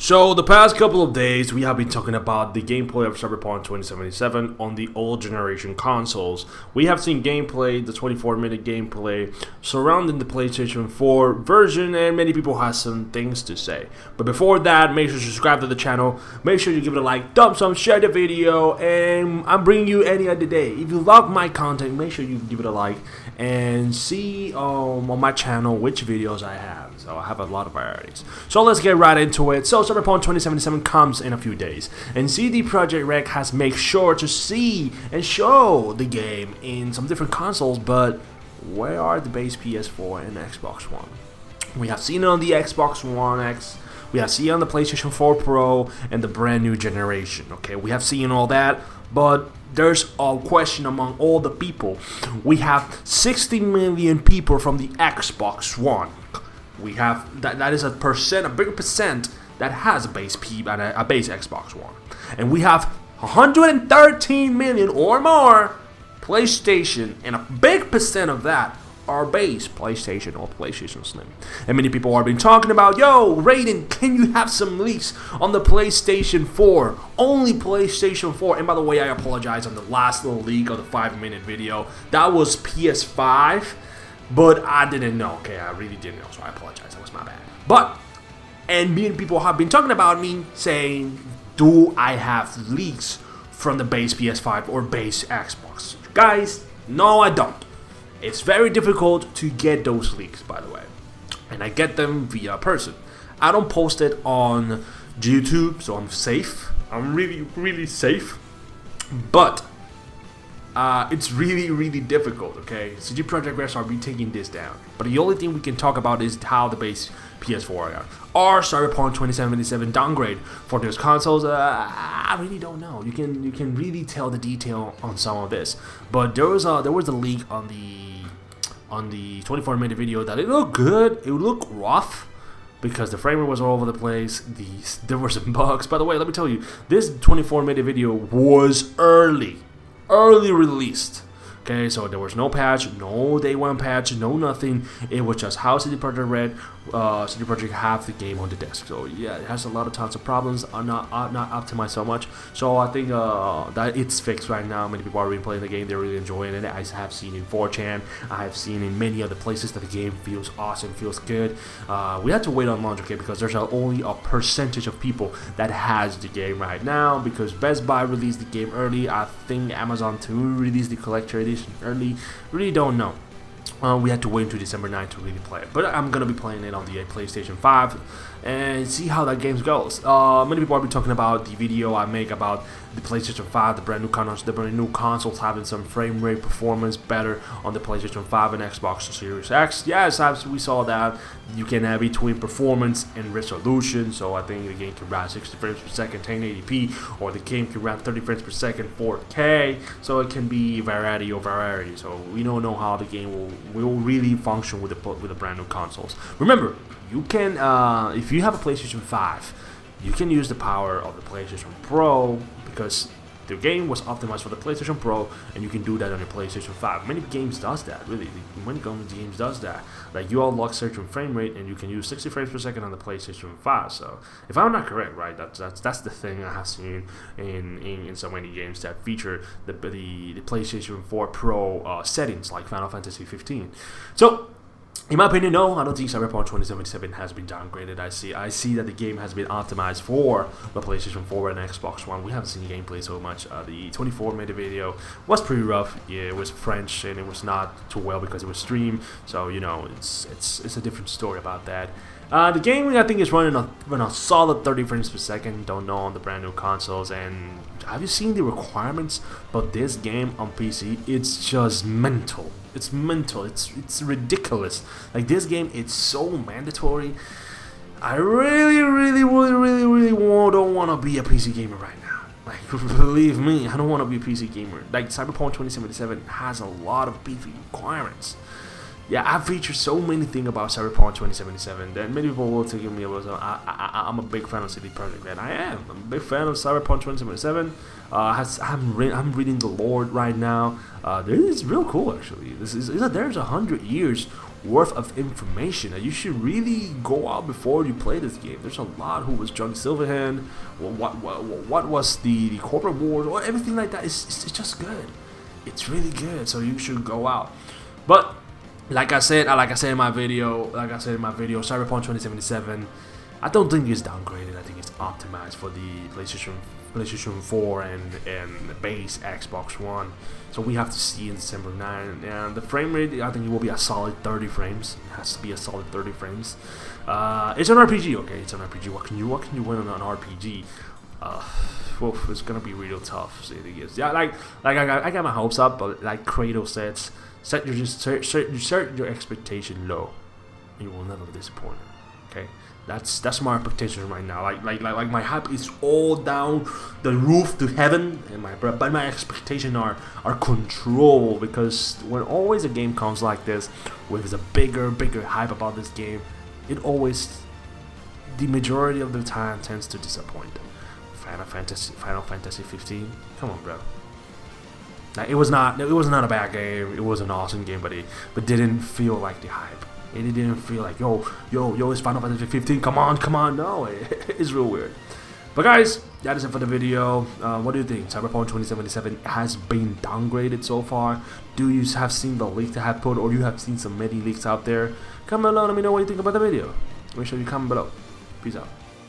So the past couple of days we have been talking about the gameplay of Cyberpunk 2077 on the old generation consoles. We have seen gameplay, the 24-minute gameplay surrounding the PlayStation 4 version, and many people have some things to say. But before that, make sure to subscribe to the channel, make sure you give it a like, thumbs up, share the video, and I'm bringing you any other day. If you love my content, make sure you give it a like and see on my channel which videos I have. So I have a lot of varieties. So let's get right into it. So Cyberpunk 2077 comes in a few days, and CD Projekt Red has made sure to see and show the game in some different consoles, but where are the base PS4 and Xbox One? We have seen it on the Xbox One X, we have seen it on the PlayStation 4 Pro and the brand new generation. Okay, we have seen all that, but there's a question among all the people. We have 60 million people from the Xbox One. We have that is a bigger percent that has a base Xbox One, and we have 113 million or more PlayStation, and a big percent of that are base PlayStation or PlayStation Slim. And many people have been talking about, yo, Raiden, can you have some leaks on the PlayStation 4? Only PlayStation 4. And by the way, I apologize on the last little leak of the 5-minute video. That was PS5. But I didn't know, okay? I really didn't know, so I apologize. That was my bad. And many people have been talking about me saying, do I have leaks from the base PS5 or base Xbox? Guys, no, I don't. It's very difficult to get those leaks, by the way. And I get them via person. I don't post it on YouTube, so I'm safe. I'm really, really safe. But it's really difficult, okay? CD Projekt Red are taking this down. But the only thing we can talk about is how the base PS4 are Cyberpunk 2077 downgrade for those consoles. I really don't know. You can really tell the detail on some of this. But there was a leak on the 24-minute video that it looked good. It looked rough because the frame rate was all over the place. There were some bugs. By the way, let me tell you, this 24-minute video was early released. Okay, so there was no patch, no day one patch, no nothing. It was just how CD Projekt Red, CD Projekt have the game on the desk. So yeah, it has tons of problems, are not optimized so much. So I think that it's fixed right now. Many people are really playing the game, they're really enjoying it. I have seen in 4chan, I have seen in many other places that the game feels awesome, feels good. We have to wait on launch, okay, because there's only a percentage of people that has the game right now, because Best Buy released the game early. I think Amazon too released the collector edition early. Really don't know. We had to wait until December 9th to really play it, but I'm gonna be playing it on the PlayStation 5 and see how that game goes. Many people have been talking about the video I make about the PlayStation 5, the brand new consoles having some frame rate performance better on the PlayStation 5 and Xbox Series X. Yes, we saw that. You can have between performance and resolution, so I think the game can run 60 frames per second 1080p, or the game can run 30 frames per second 4K, so it can be variety. So we don't know how the game will really function with the brand new consoles. Remember, you can, if you have a PlayStation 5, you can use the power of the PlayStation Pro, because the game was optimized for the PlayStation Pro, and you can do that on your PlayStation 5. Many games does that, really. Many games does that. Like, you unlock certain frame rate, and you can use 60 frames per second on the PlayStation 5. So, if I'm not correct, right, that's the thing I have seen in so many games that feature the PlayStation 4 Pro settings, like Final Fantasy 15. So, in my opinion, no, I don't think Cyberpunk 2077 has been downgraded. I see that the game has been optimized for the PlayStation 4 and Xbox One. We haven't seen gameplay so much. The 24-minute video was pretty rough. Yeah, it was French, and it was not too well because it was streamed. So, you know, it's a different story about that. The game, I think, is running on a solid 30 frames per second. Don't know on the brand new consoles. And have you seen the requirements of this game on PC? It's just mental. It's mental. It's ridiculous. Like, this game, it's so mandatory. I really don't want to be a PC gamer right now. Like, believe me, I don't want to be a PC gamer. Like, Cyberpunk 2077 has a lot of beefy requirements. Yeah, I feature so many things about Cyberpunk 2077 that many people will take me about. I'm a big fan of CD Projekt Red. I'm a big fan of Cyberpunk 2077. I'm reading the lore right now. This is real cool, actually. There's 100 years worth of information that you should really go out before you play this game. There's a lot. Who was John Silverhand? What was the corporate wars? Or everything like that. It's just good. It's really good. So you should go out. But like I said in my video, Cyberpunk 2077, I don't think it's downgraded. I think it's optimized for the PlayStation 4 and base Xbox One. So we have to see in December 9. And the frame rate, I think it will be a solid 30 frames. It has to be a solid 30 frames. It's an RPG, okay? It's an RPG. What can you win on an RPG? It's gonna be real tough. So it is. Yeah, I got my hopes up, but like Kratos says, set your expectation low, and you will never be disappointed. Okay, that's my expectation right now. Like my hype is all down the roof to heaven, and but my expectations are controlled, because when always a game comes like this with a bigger hype about this game, it always, the majority of the time, tends to disappoint. Final Fantasy 15. Come on, bro. Like, it was not a bad game. It was an awesome game, but didn't feel like the hype. It didn't feel like yo, it's Final Fantasy 15. Come on. No, it's real weird. But guys, that is it for the video. What do you think? Cyberpunk 2077 has been downgraded so far. Do you have seen the leak that I have put, or you have seen some mini leaks out there? Comment below and let me know what you think about the video. Make sure you comment below. Peace out.